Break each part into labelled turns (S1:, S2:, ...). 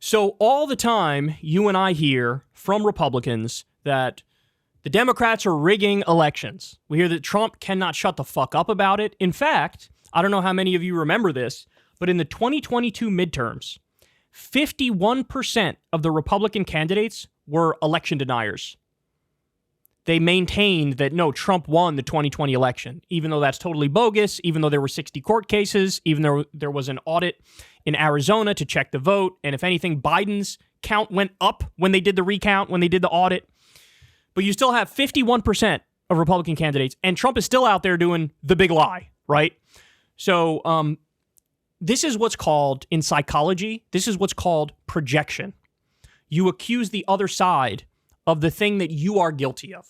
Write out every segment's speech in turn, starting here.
S1: So all the time, you and I hear from Republicans that the Democrats are rigging elections. We hear that Trump cannot shut the fuck up about it. In fact, I don't know how many of you remember this, but in the 2022 midterms, 51% of the Republican candidates were election deniers. They maintained that, no, Trump won the 2020 election, even though that's totally bogus, even though there were 60 court cases, even though there was an audit in Arizona to check the vote. And if anything, Biden's count went up when they did the recount, when they did the audit. But you still have 51% of Republican candidates, and Trump is still out there doing the big lie, right? So this is what's called, in psychology, this is what's called projection. You accuse the other side of the thing that you are guilty of.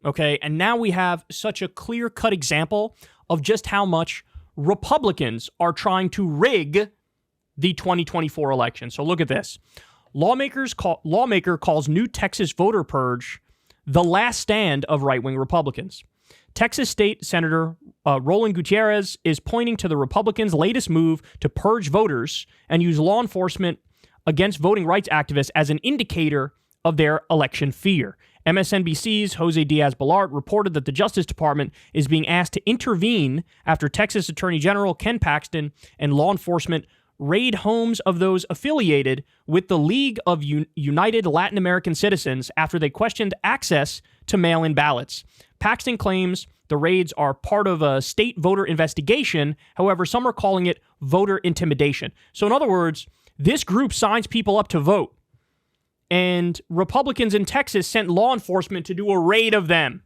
S1: Okay, and now we have such a clear-cut example of just how much Republicans are trying to rig the 2024 election. So look at this. Lawmaker calls new Texas voter purge the last stand of right-wing Republicans. Texas State Senator Roland Gutierrez is pointing to the Republicans' latest move to purge voters and use law enforcement against voting rights activists as an indicator of their election fear. MSNBC's Jose Diaz-Balart reported that the Justice Department is being asked to intervene after Texas Attorney General Ken Paxton and law enforcement raid homes of those affiliated with the League of United Latin American Citizens after they questioned access to mail-in ballots. Paxton claims the raids are part of a state voter investigation. However, some are calling it voter intimidation. So in other words, this group signs people up to vote. And Republicans in Texas sent law enforcement to do a raid of them.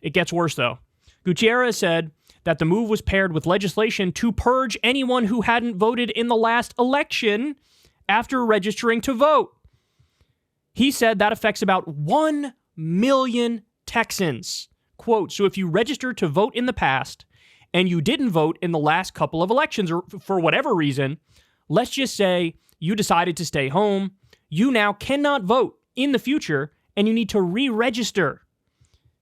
S1: It gets worse, though. Gutierrez said that the move was paired with legislation to purge anyone who hadn't voted in the last election after registering to vote. He said that affects about 1 million Texans. Quote, so if you registered to vote in the past and you didn't vote in the last couple of elections or for whatever reason, let's just say you decided to stay home, you now cannot vote in the future, and you need to re-register.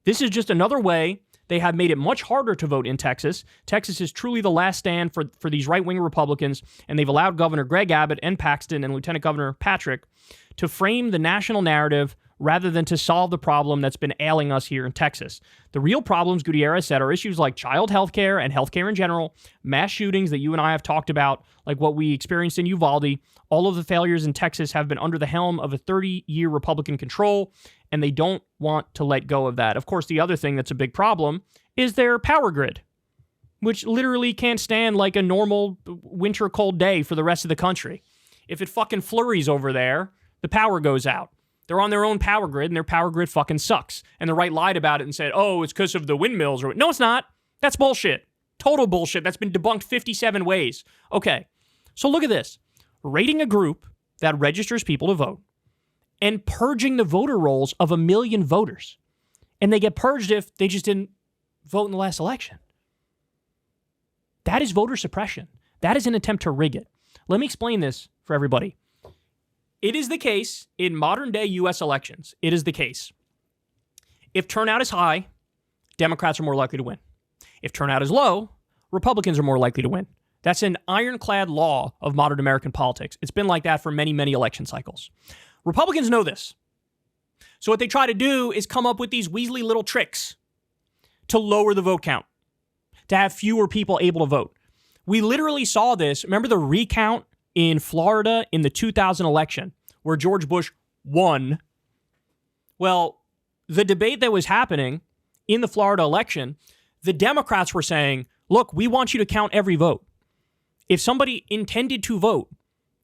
S1: This is just another way they have made it much harder to vote in Texas. Texas is truly the last stand for these right-wing Republicans, and they've allowed Governor Greg Abbott and Paxton and Lieutenant Governor Patrick to frame the national narrative rather than to solve the problem that's been ailing us here in Texas. The real problems, Gutierrez said, are issues like child health care and health care in general, mass shootings that you and I have talked about, like what we experienced in Uvalde. All of the failures in Texas have been under the helm of a 30-year Republican control, and they don't want to let go of that. Of course, the other thing that's a big problem is their power grid, which literally can't stand like a normal winter cold day for the rest of the country. If it fucking flurries over there, the power goes out. They're on their own power grid, and their power grid fucking sucks. And the right lied about it and said, oh, it's because of the windmills. No, it's not. That's bullshit. Total bullshit. That's been debunked 57 ways. Okay, so look at this. Raiding a group that registers people to vote and purging the voter rolls of 1 million voters. And they get purged if they just didn't vote in the last election. That is voter suppression. That is an attempt to rig it. Let me explain this for everybody. It is the case in modern-day U.S. elections. It is the case. If turnout is high, Democrats are more likely to win. If turnout is low, Republicans are more likely to win. That's an ironclad law of modern American politics. It's been like that for many, many election cycles. Republicans know this. So what they try to do is come up with these Weasley little tricks to lower the vote count, to have fewer people able to vote. We literally saw this. Remember the recount in Florida in the 2000 election where George Bush won? Well, the debate that was happening in the Florida election, the Democrats were saying, look, we want you to count every vote. If somebody intended to vote,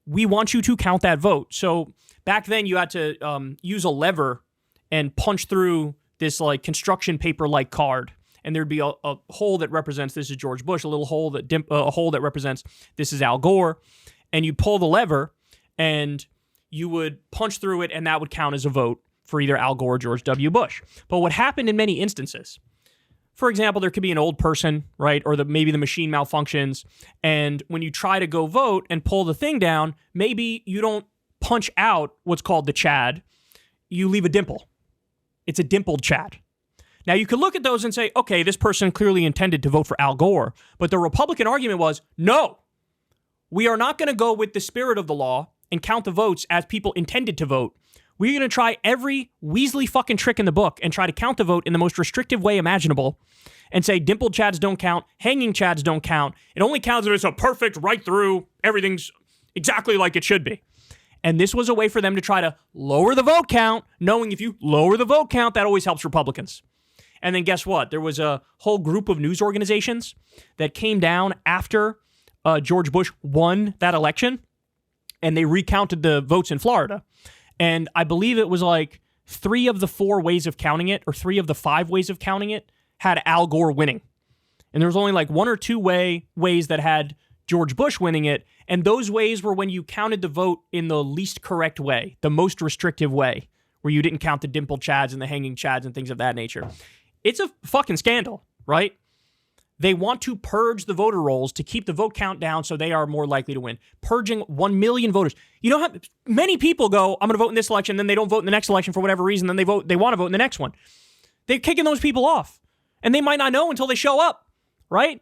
S1: we want you to count that vote. So back then you had to use a lever and punch through this like construction paper like card. And there'd be a hole that represents this is George Bush, a little hole that represents this is Al Gore. And you pull the lever and you would punch through it and that would count as a vote for either Al Gore or George W. Bush. But what happened in many instances, for example, there could be an old person, right? Or maybe the machine malfunctions. And when you try to go vote and pull the thing down, maybe you don't punch out what's called the Chad. You leave a dimple. It's a dimpled Chad. Now, you could look at those and say, okay, this person clearly intended to vote for Al Gore. But the Republican argument was, no, we are not going to go with the spirit of the law and count the votes as people intended to vote, we're going to try every Weasley fucking trick in the book and try to count the vote in the most restrictive way imaginable and say dimpled chads don't count, hanging chads don't count. It only counts if it's a perfect right through, everything's exactly like it should be. And this was a way for them to try to lower the vote count, knowing if you lower the vote count, that always helps Republicans. And then guess what? There was a whole group of news organizations that came down after George Bush won that election, and they recounted the votes in Florida. And I believe it was like 3 of the 4 ways of counting it, or 3 of the 5 ways of counting it, had Al Gore winning. And there was only like 1 or 2 ways that had George Bush winning it, and those ways were when you counted the vote in the least correct way, the most restrictive way, where you didn't count the dimpled chads and the hanging chads and things of that nature. It's a fucking scandal, right? They want to purge the voter rolls to keep the vote count down so they are more likely to win. Purging 1 million voters. You know how many people go, I'm going to vote in this election, then they don't vote in the next election for whatever reason, then they want to vote in the next one. They're kicking those people off, and they might not know until they show up, right?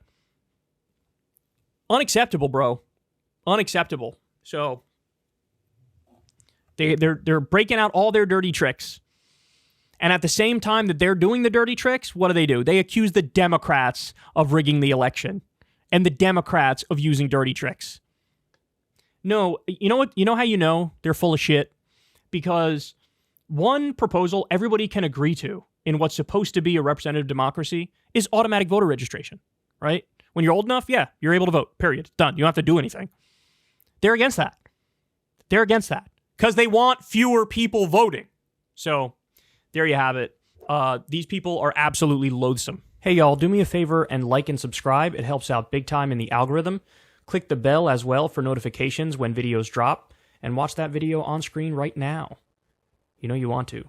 S1: Unacceptable, bro. Unacceptable. So they're breaking out all their dirty tricks. And at the same time that they're doing the dirty tricks, what do? They accuse the Democrats of rigging the election and the Democrats of using dirty tricks. No, you know what? You know how you know they're full of shit? Because one proposal everybody can agree to in what's supposed to be a representative democracy is automatic voter registration, right? When you're old enough, yeah, you're able to vote, period. Done. You don't have to do anything. They're against that. They're against that because they want fewer people voting. So there you have it. These people are absolutely loathsome. Hey, y'all, do me a favor and like and subscribe. It helps out big time in the algorithm. Click the bell as well for notifications when videos drop, and watch that video on screen right now. You know you want to.